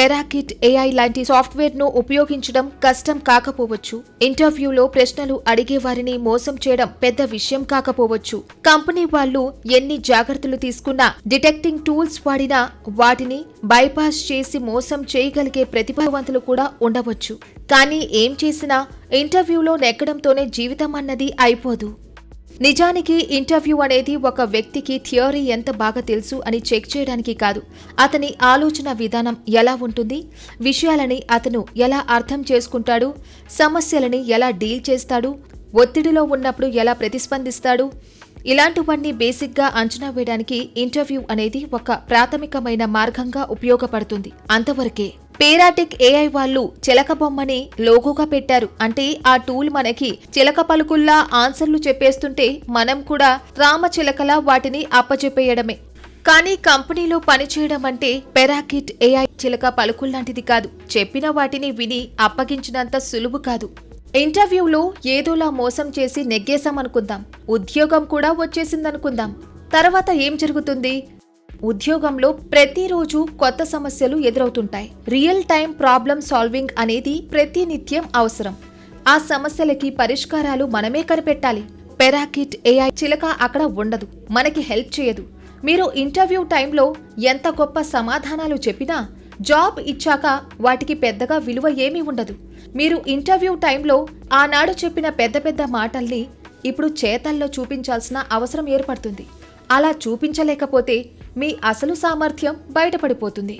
పెరాకిట్ AI లాంటి సాఫ్ట్వేర్ను ఉపయోగించడం కష్టం కాకపోవచ్చు. ఇంటర్వ్యూలో ప్రశ్నలు అడిగేవారిని మోసం చేయడం పెద్ద విషయం కాకపోవచ్చు. కంపెనీ వాళ్ళు ఎన్ని జాగ్రత్తలు తీసుకున్నా, డిటెక్టింగ్ టూల్స్ వాడినా వాటిని బైపాస్ చేసి మోసం చేయగలిగే ప్రతిభావంతులు కూడా ఉండవచ్చు. కానీ ఏం చేసినా ఇంటర్వ్యూలో నెగ్గడంతోనే జీవితం అన్నది అయిపోదు. నిజానికి ఇంటర్వ్యూ అనేది ఒక వ్యక్తికి థియరీ ఎంత బాగా తెలుసు అని చెక్ చేయడానికి కాదు, అతని ఆలోచన విధానం ఎలా ఉంటుంది, విషయాలని అతను ఎలా అర్థం చేసుకుంటాడు, సమస్యలని ఎలా డీల్ చేస్తాడు, ఒత్తిడిలో ఉన్నప్పుడు ఎలా ప్రతిస్పందిస్తాడు, ఇలాంటివన్నీ బేసిక్గా అంచనా వేయడానికి ఇంటర్వ్యూ అనేది ఒక ప్రాథమికమైన మార్గంగా ఉపయోగపడుతుంది. అంతవరకే. పేరాటిక్ ఏఐ వాళ్ళు చిలక బొమ్మని లోగోగా పెట్టారు అంటే ఆ టూల్ మనకి చిలక పలుకుల్లా ఆన్సర్లు చెప్పేస్తుంటే మనం కూడా రామచిలకలా వాటిని అప్పచెప్పేయడమే. కానీ కంపెనీలో పనిచేయడం అంటే పెరాకిట్ ఏఐ చిలక పలుకుల్లాంటిది కాదు. చెప్పిన వాటిని విని అప్పగించినంత సులువు కాదు. ఇంటర్వ్యూలో ఏదోలా మోసం చేసి నెగ్గేశామనుకుందాం, ఉద్యోగం కూడా వచ్చేసిందనుకుందాం. తర్వాత ఏం జరుగుతుంది? ఉద్యోగంలో ప్రతిరోజు కొత్త సమస్యలు ఎదురవుతుంటాయి. రియల్ టైం ప్రాబ్లమ్ సాల్వింగ్ అనేది ప్రతినిత్యం అవసరం. ఆ సమస్యలకి పరిష్కారాలు మనమే కనిపెట్టాలి. పెరాకిట్ ఏఐ చిలక అక్కడ ఉండదు, మనకి హెల్ప్ చేయదు. మీరు ఇంటర్వ్యూ టైంలో ఎంత గొప్ప సమాధానాలు చెప్పినా జాబ్ ఇచ్చాక వాటికి పెద్దగా విలువ ఏమీ ఉండదు. మీరు ఇంటర్వ్యూ టైంలో ఆనాడు చెప్పిన పెద్ద పెద్ద మాటల్ని ఇప్పుడు చేతల్లో చూపించాల్సిన అవసరం ఏర్పడుతుంది. అలా చూపించలేకపోతే మీ అసలు సామర్థ్యం బయటపడిపోతుంది.